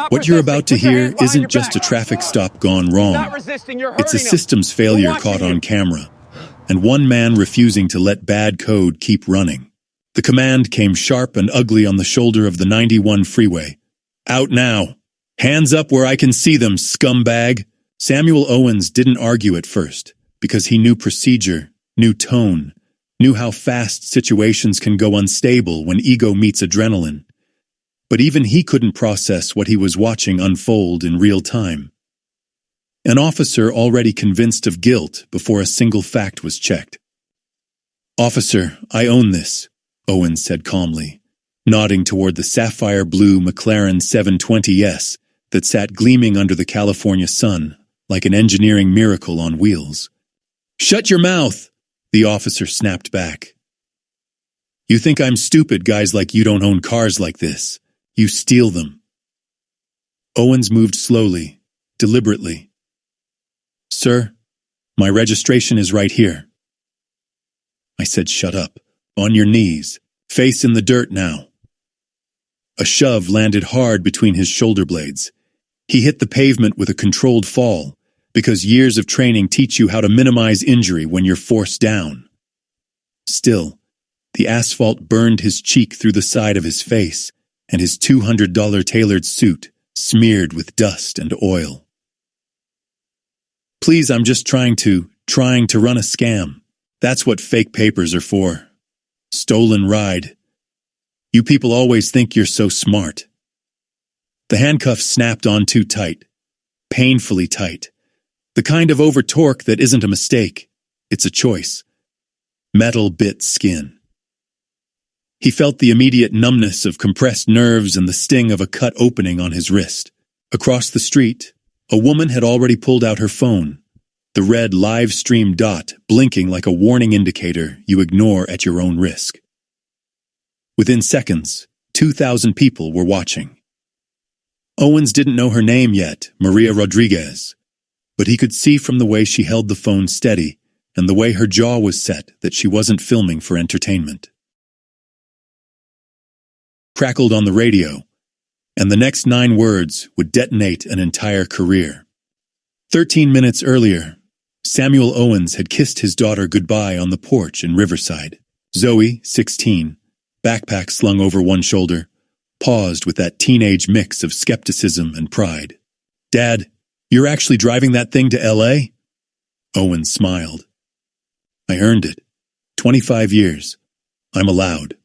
What you're about to hear isn't just a traffic stop gone wrong. It's a systems failure caught on camera, and one man refusing to let bad code keep running. The command came sharp and ugly on the shoulder of the 91 freeway. Out now! Hands up where I can see them, scumbag! Samuel Owens didn't argue at first, because he knew procedure, knew tone, knew how fast situations can go unstable when ego meets adrenaline. But even he couldn't process what he was watching unfold in real time. An officer already convinced of guilt before a single fact was checked. "Officer, I own this," Owens said calmly, nodding toward the sapphire-blue McLaren 720S that sat gleaming under the California sun like an engineering miracle on wheels. "Shut your mouth!" the officer snapped back. "You think I'm stupid? Guys like you don't own cars like this. You steal them." Owens moved slowly, deliberately. "Sir, my registration is right here." I said, "Shut up. On your knees. Face in the dirt now." A shove landed hard between his shoulder blades. He hit the pavement with a controlled fall, because years of training teach you how to minimize injury when you're forced down. Still, the asphalt burned his cheek through the side of his face, and his $200 tailored suit smeared with dust and oil. "Please, I'm just trying to run a scam. That's what fake papers are for. Stolen ride. You people always think you're so smart." The handcuffs snapped on too tight, painfully tight. The kind of over-torque that isn't a mistake, it's a choice. Metal bit skin. He felt the immediate numbness of compressed nerves and the sting of a cut opening on his wrist. Across the street, a woman had already pulled out her phone, the red live stream dot blinking like a warning indicator you ignore at your own risk. Within seconds, 2,000 people were watching. Owens didn't know her name yet, Maria Rodriguez, but he could see from the way she held the phone steady and the way her jaw was set that she wasn't filming for entertainment. Crackled on the radio, and the next 9 words would detonate an entire career. 13 minutes earlier, Samuel Owens had kissed his daughter goodbye on the porch in Riverside. Zoe, 16, backpack slung over one shoulder, paused with that teenage mix of skepticism and pride. "Dad, you're actually driving that thing to LA?" Owens smiled. "I earned it. 25 years. I'm allowed."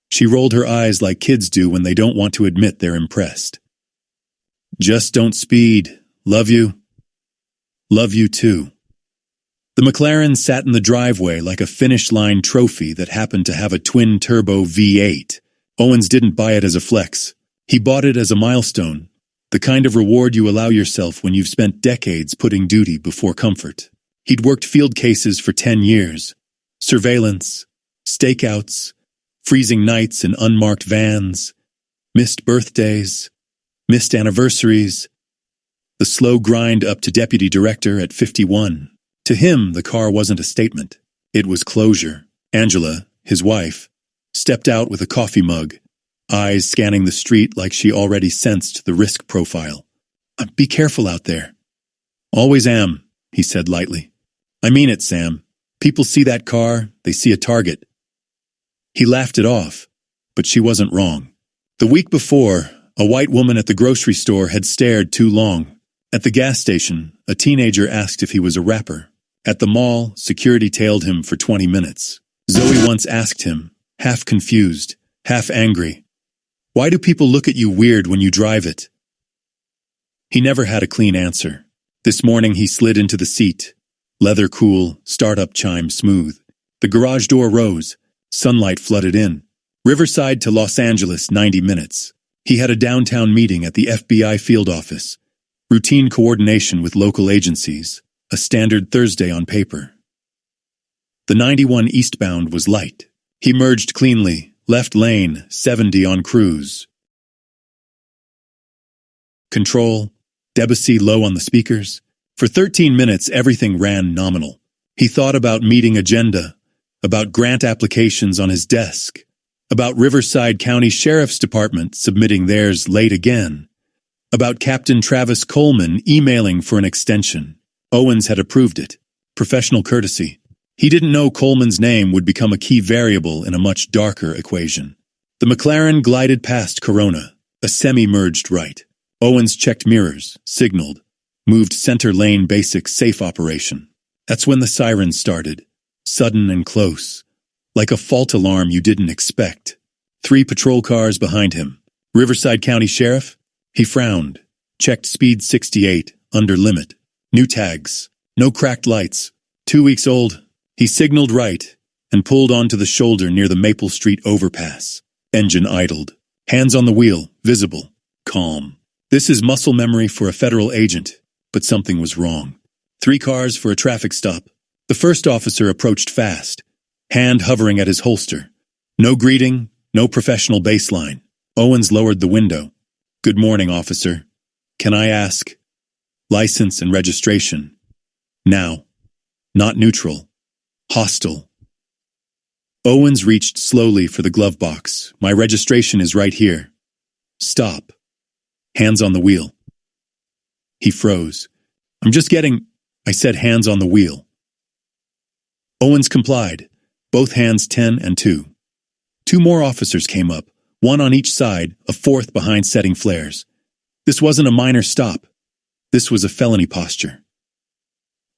She rolled her eyes like kids do when they don't want to admit they're impressed. "Just don't speed. Love you." "Love you too." The McLaren sat in the driveway like a finish line trophy that happened to have a twin-turbo V8. Owens didn't buy it as a flex. He bought it as a milestone, the kind of reward you allow yourself when you've spent decades putting duty before comfort. He'd worked field cases for 10 years. Surveillance, stakeouts, freezing nights in unmarked vans, missed birthdays, missed anniversaries, the slow grind up to deputy director at 51. To him, the car wasn't a statement. It was closure. Angela, his wife, stepped out with a coffee mug, eyes scanning the street like she already sensed the risk profile. "Be careful out there." "Always am," he said lightly. "I mean it, Sam. People see that car, they see a target." He laughed it off, but she wasn't wrong. The week before, a white woman at the grocery store had stared too long. At the gas station, a teenager asked if he was a rapper. At the mall, security tailed him for 20 minutes. Zoe once asked him, half confused, half angry, "Why do people look at you weird when you drive it?" He never had a clean answer. This morning he slid into the seat, leather cool, startup chime smooth. The garage door rose. Sunlight flooded in. Riverside to Los Angeles, 90 minutes. He had a downtown meeting at the FBI field office. Routine coordination with local agencies. A standard Thursday on paper. The 91 eastbound was light. He merged cleanly, left lane, 70 on cruise. Control, Debussy low on the speakers. For 13 minutes, everything ran nominal. He thought about meeting agenda, about grant applications on his desk, about Riverside County Sheriff's Department submitting theirs late again, About Captain Travis Coleman emailing for an extension. Owens had approved it. Professional courtesy. He didn't know Coleman's name would become a key variable in a much darker equation. The McLaren glided past Corona, a semi-merged right. Owens checked mirrors, signaled, moved center lane basic safe operation. That's when the sirens started, sudden and close, like a fault alarm you didn't expect. 3 patrol cars behind him. Riverside County Sheriff? He frowned, checked speed 68, under limit. New tags, no cracked lights. 2 weeks old. He signaled right and pulled onto the shoulder near the Maple Street overpass. Engine idled. Hands on the wheel, visible, calm. This is muscle memory for a federal agent, but something was wrong. 3 cars for a traffic stop. The first officer approached fast, hand hovering at his holster. No greeting, no professional baseline. Owens lowered the window. Good morning, officer. Can I ask? License and registration. Now. Not neutral. Hostile. Owens reached slowly for the glove box. My registration is right here. Stop. Hands on the wheel. He froze. I'm just getting... I said hands on the wheel. Owens complied, both hands 10 and 2. 2 more officers came up, 1 on each side, a 4th behind setting flares. This wasn't a minor stop. This was a felony posture.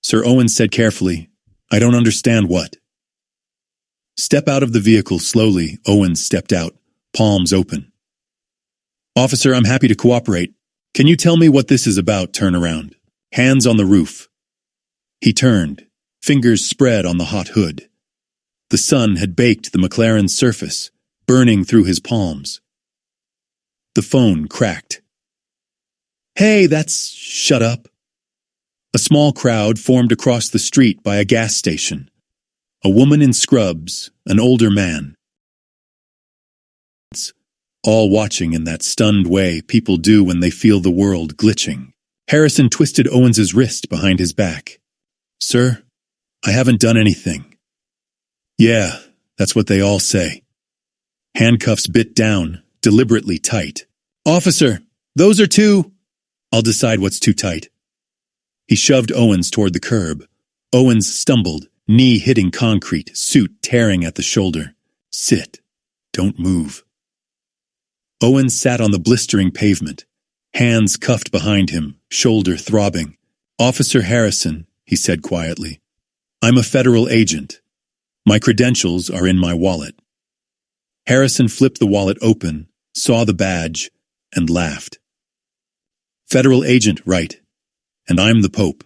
Sir Owens said carefully, I don't understand what. Step out of the vehicle slowly. Owens stepped out, palms open. Officer, I'm happy to cooperate. Can you tell me what this is about? Turn around. Hands on the roof. He turned, fingers spread on the hot hood. The sun had baked the McLaren's surface, burning through his palms. The phone cracked. Hey, that's... Shut up. A small crowd formed across the street by a gas station. A woman in scrubs, an older man. All watching in that stunned way people do when they feel the world glitching. Harrison twisted Owens's wrist behind his back. Sir, I haven't done anything. Yeah, that's what they all say. Handcuffs bit down, deliberately tight. Officer, those are too... I'll decide what's too tight. He shoved Owens toward the curb. Owens stumbled, knee hitting concrete, suit tearing at the shoulder. Sit. Don't move. Owens sat on the blistering pavement, hands cuffed behind him, shoulder throbbing. Officer Harrison, he said quietly, I'm a federal agent. My credentials are in my wallet. Harrison flipped the wallet open, saw the badge, and laughed. Federal agent, right. And I'm the Pope.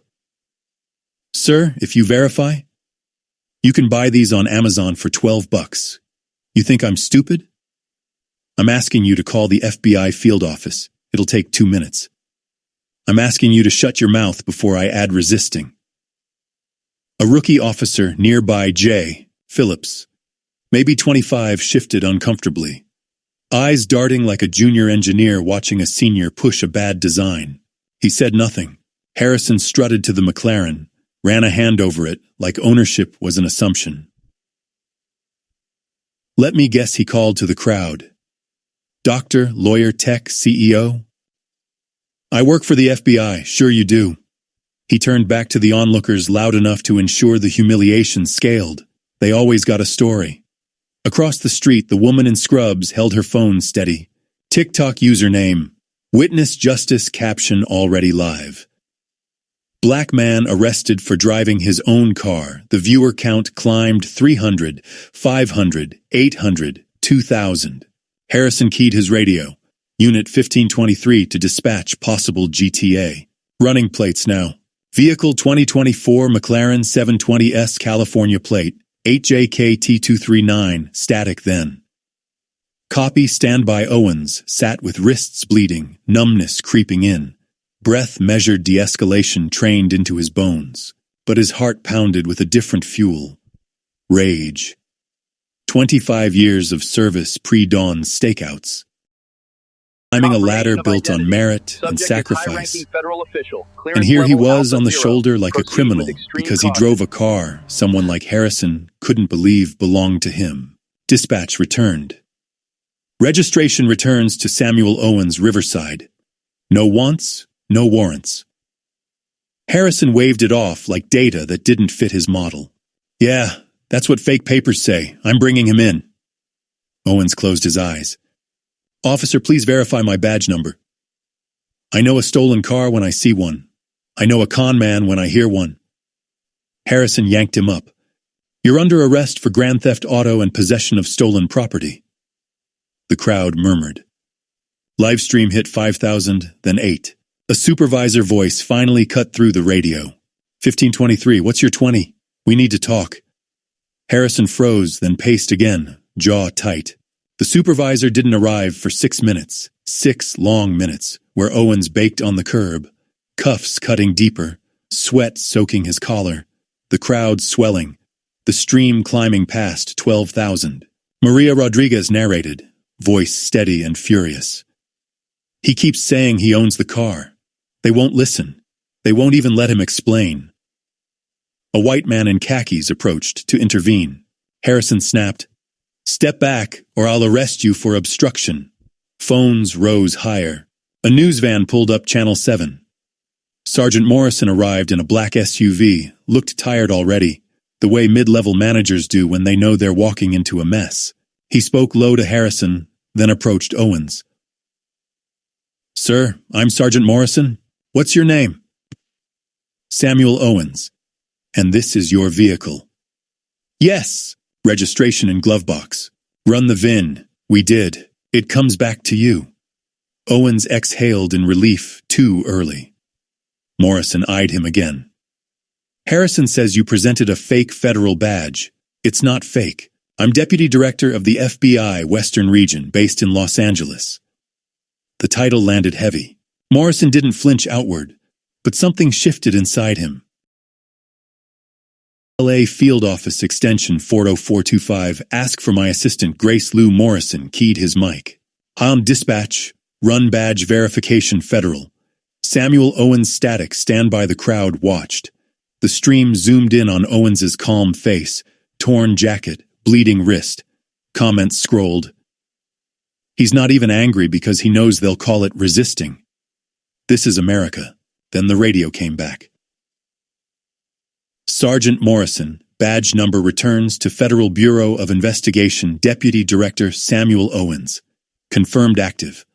Sir, if you verify, you can buy these on Amazon for $12. You think I'm stupid? I'm asking you to call the FBI field office. It'll take 2 minutes. I'm asking you to shut your mouth before I add resisting. A rookie officer nearby, J. Phillips, maybe 25, shifted uncomfortably, eyes darting like a junior engineer watching a senior push a bad design. He said nothing. Harrison strutted to the McLaren, ran a hand over it like ownership was an assumption. Let me guess, he called to the crowd. Doctor, lawyer, tech, CEO? I work for the FBI, sure you do. He turned back to the onlookers loud enough to ensure the humiliation scaled. They always got a story. Across the street, the woman in scrubs held her phone steady. TikTok username, Witness Justice caption already live. Black man arrested for driving his own car. The viewer count climbed 300, 500, 800, 2,000. Harrison keyed his radio. Unit 1523 to dispatch possible GTA. Running plates now. Vehicle 2024 McLaren 720S California plate, 8JKT239, static then. Copy. Standby. Owens sat with wrists bleeding, numbness creeping in. Breath measured, de-escalation trained into his bones. But his heart pounded with a different fuel. Rage. 25 years of service, pre-dawn stakeouts. Climbing a ladder built on merit and sacrifice. And here he was on the shoulder like a criminal because he drove a car someone like Harrison couldn't believe belonged to him. Dispatch returned. Registration returns to Samuel Owens, Riverside. No wants, no warrants. Harrison waved it off like data that didn't fit his model. Yeah, that's what fake papers say. I'm bringing him in. Owens closed his eyes. Officer, please verify my badge number. I know a stolen car when I see one. I know a con man when I hear one. Harrison yanked him up. You're under arrest for grand theft auto and possession of stolen property. The crowd murmured. Livestream hit 5,000, then 8. A supervisor voice finally cut through the radio. 1523, what's your 20? We need to talk. Harrison froze, then paced again, jaw tight. The supervisor didn't arrive for 6 minutes, 6 long minutes, where Owens baked on the curb, cuffs cutting deeper, sweat soaking his collar, the crowd swelling, the stream climbing past 12,000. Maria Rodriguez narrated, voice steady and furious. He keeps saying he owns the car. They won't listen. They won't even let him explain. A white man in khakis approached to intervene. Harrison snapped, Step back, or I'll arrest you for obstruction. Phones rose higher. A news van pulled up Channel 7. Sergeant Morrison arrived in a black SUV, looked tired already, the way mid-level managers do when they know they're walking into a mess. He spoke low to Harrison, then approached Owens. Sir, I'm Sergeant Morrison. What's your name? Samuel Owens. And this is your vehicle. Yes. Registration in glove box. Run the VIN. We did. It comes back to you. Owens exhaled in relief too early. Morrison eyed him again. Harrison says you presented a fake federal badge. It's not fake. I'm Deputy Director of the FBI Western Region based in Los Angeles. The title landed heavy. Morrison didn't flinch outward, but something shifted inside him. LA Field Office Extension 40425, ask for my assistant Grace Lou Morrison, keyed his mic. On dispatch, run badge verification federal. Samuel Owens static, stand by. The crowd watched. The stream zoomed in on Owens's calm face, torn jacket, bleeding wrist. Comments scrolled. He's not even angry because he knows they'll call it resisting. This is America. Then the radio came back. Sergeant Morrison, badge number returns to Federal Bureau of Investigation Deputy Director Samuel Owens. Confirmed active.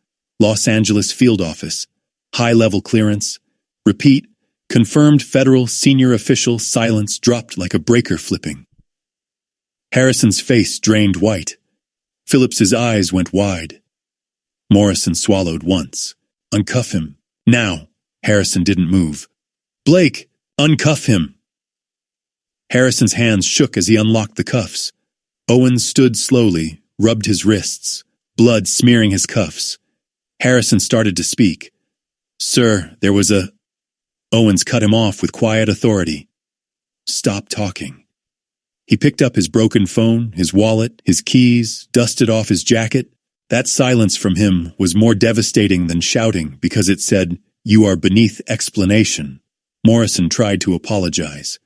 Los Angeles Field Office. High-level clearance. Repeat. Confirmed federal senior official. Silence dropped like a breaker flipping. Harrison's face drained white. Phillips's eyes went wide. Morrison swallowed once. Uncuff him. Now. Harrison didn't move. Blake, uncuff him. Harrison's hands shook as he unlocked the cuffs. Owens stood slowly, rubbed his wrists, blood smearing his cuffs. Harrison started to speak. Sir, there was a... Owens cut him off with quiet authority. Stop talking. He picked up his broken phone, his wallet, his keys, dusted off his jacket. That silence from him was more devastating than shouting because it said, "You are beneath explanation." Morrison tried to apologize.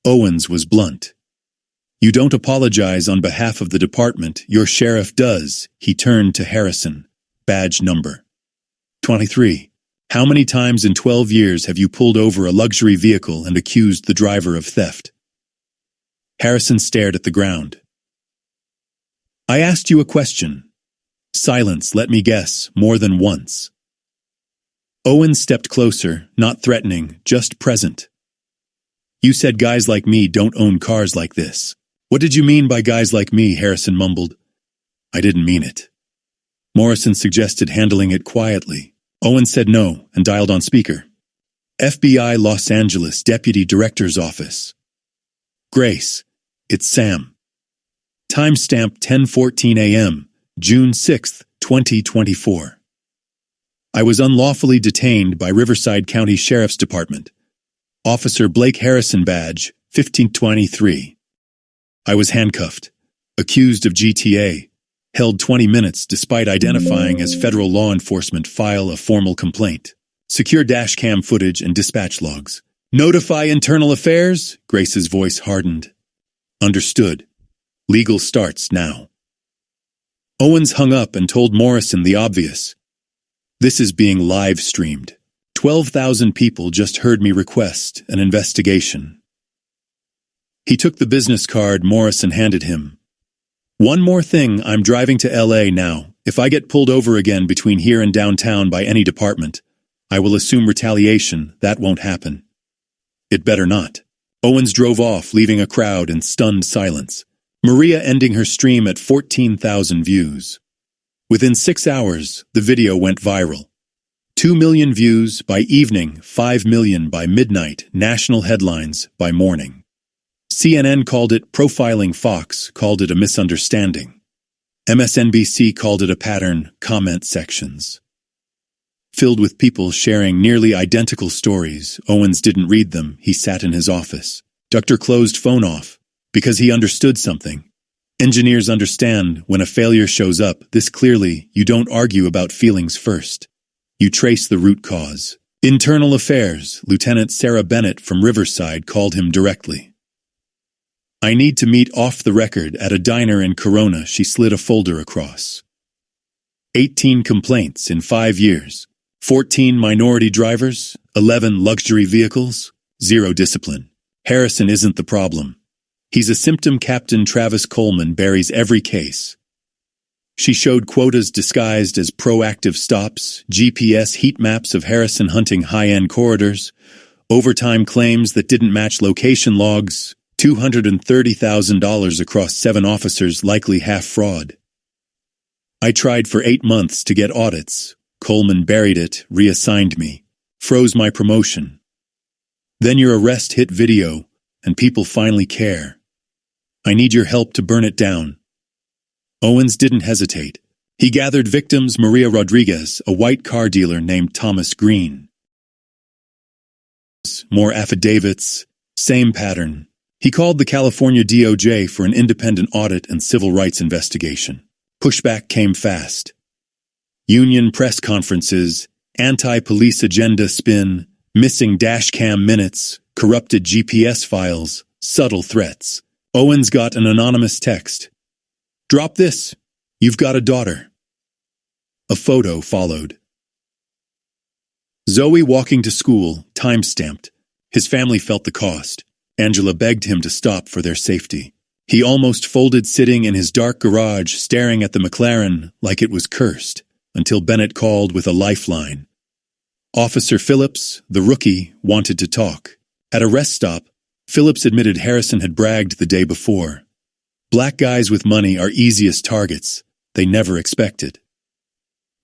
Owens was blunt. You don't apologize on behalf of the department, your sheriff does. He turned to Harrison. Badge number. 23. How many times in 12 years have you pulled over a luxury vehicle and accused the driver of theft? Harrison stared at the ground. I asked you a question. Silence, let me guess, more than once. Owens stepped closer, not threatening, just present. You said guys like me don't own cars like this. What did you mean by guys like me? Harrison mumbled. I didn't mean it. Morrison suggested handling it quietly. Owens said no and dialed on speaker. FBI Los Angeles Deputy Director's Office. Grace, it's Sam. Timestamp 10:14 a.m., June 6, 2024. I was unlawfully detained by Riverside County Sheriff's Department. Officer Blake Harrison badge, 1523. I was handcuffed, accused of GTA, held 20 minutes despite identifying as federal law enforcement. File a formal complaint. Secure dash cam footage and dispatch logs. Notify Internal Affairs? Grace's voice hardened. Understood. Legal starts now. Owens hung up and told Morrison the obvious. This is being live streamed. 12,000 people just heard me request an investigation. He took the business card Morrison handed him. One more thing, I'm driving to LA now. If I get pulled over again between here and downtown by any department, I will assume retaliation. That won't happen. It better not. Owens drove off, leaving a crowd in stunned silence. Maria ending her stream at 14,000 views. Within 6 hours, the video went viral. 2 million views by evening, 5 million by midnight, national headlines by morning. CNN called it profiling, Fox called it a misunderstanding. MSNBC called it a pattern, comment sections. Filled with people sharing nearly identical stories, Owens didn't read them. He sat in his office. Dr. closed phone off, because he understood something. Engineers understand when a failure shows up this clearly. You don't argue about feelings first. You trace the root cause. Internal Affairs, Lieutenant Sarah Bennett from Riverside called him directly. I need to meet off the record at a diner in Corona. She slid a folder across. 18 complaints in 5 years. 14 minority drivers, 11 luxury vehicles, 0 discipline. Harrison isn't the problem. He's a symptom. Captain Travis Coleman buries every case. She showed quotas disguised as proactive stops, GPS heat maps of Harrison hunting high-end corridors, overtime claims that didn't match location logs, $230,000 across 7 officers, likely half fraud. I tried for 8 months to get audits. Coleman buried it, reassigned me, froze my promotion. Then your arrest hit video, and people finally care. I need your help to burn it down. Owens didn't hesitate. He gathered victims: Maria Rodriguez, a white car dealer named Thomas Green. More affidavits, same pattern. He called the California DOJ for an independent audit and civil rights investigation. Pushback came fast. Union press conferences, anti-police agenda spin, missing dashcam minutes, corrupted GPS files, subtle threats. Owens got an anonymous text. Drop this. You've got a daughter. A photo followed. Zoe walking to school, time-stamped. His family felt the cost. Angela begged him to stop for their safety. He almost folded sitting in his dark garage, staring at the McLaren like it was cursed, until Bennett called with a lifeline. Officer Phillips, the rookie, wanted to talk. At a rest stop, Phillips admitted Harrison had bragged the day before. Black guys with money are easiest targets. They never expected.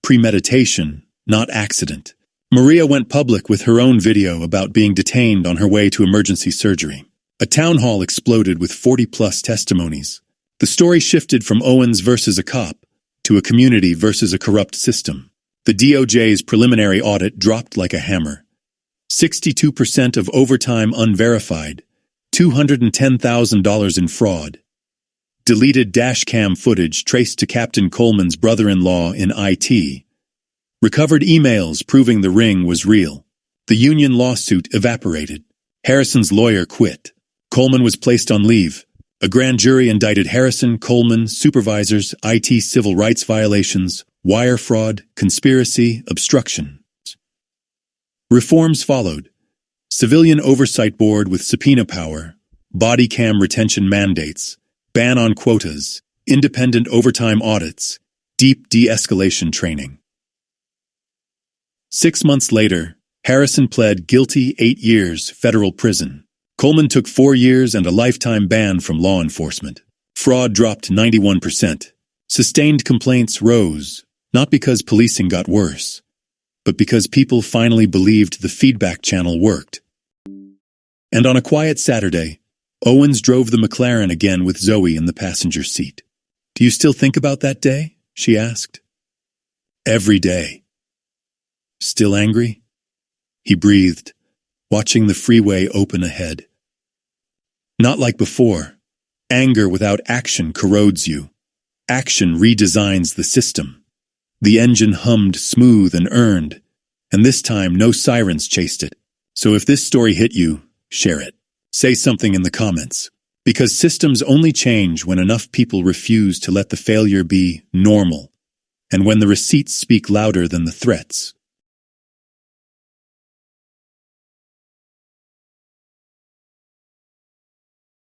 Premeditation, not accident. Maria went public with her own video about being detained on her way to emergency surgery. A town hall exploded with 40-plus testimonies. The story shifted from Owens versus a cop to a community versus a corrupt system. The DOJ's preliminary audit dropped like a hammer. 62% of overtime unverified, $210,000 in fraud. Deleted dashcam footage traced to Captain Coleman's brother-in-law in IT. Recovered emails proving the ring was real. The union lawsuit evaporated. Harrison's lawyer quit. Coleman was placed on leave. A grand jury indicted Harrison, Coleman, supervisors, IT civil rights violations, wire fraud, conspiracy, obstruction. Reforms followed. Civilian Oversight Board with subpoena power, body cam retention mandates, ban on quotas, independent overtime audits, deep de-escalation training. 6 months later, Harrison pled guilty, 8 years, federal prison. Coleman took 4 years and a lifetime ban from law enforcement. Fraud dropped 91%. Sustained complaints rose, not because policing got worse, but because people finally believed the feedback channel worked. And on a quiet Saturday, Owens drove the McLaren again with Zoe in the passenger seat. "Do you still think about that day?" she asked. "Every day." "Still angry?" He breathed, watching the freeway open ahead. "Not like before. Anger without action corrodes you. Action redesigns the system." The engine hummed smooth and earned, and this time no sirens chased it. So if this story hit you, share it. Say something in the comments. Because systems only change when enough people refuse to let the failure be normal. and when the receipts speak louder than the threats.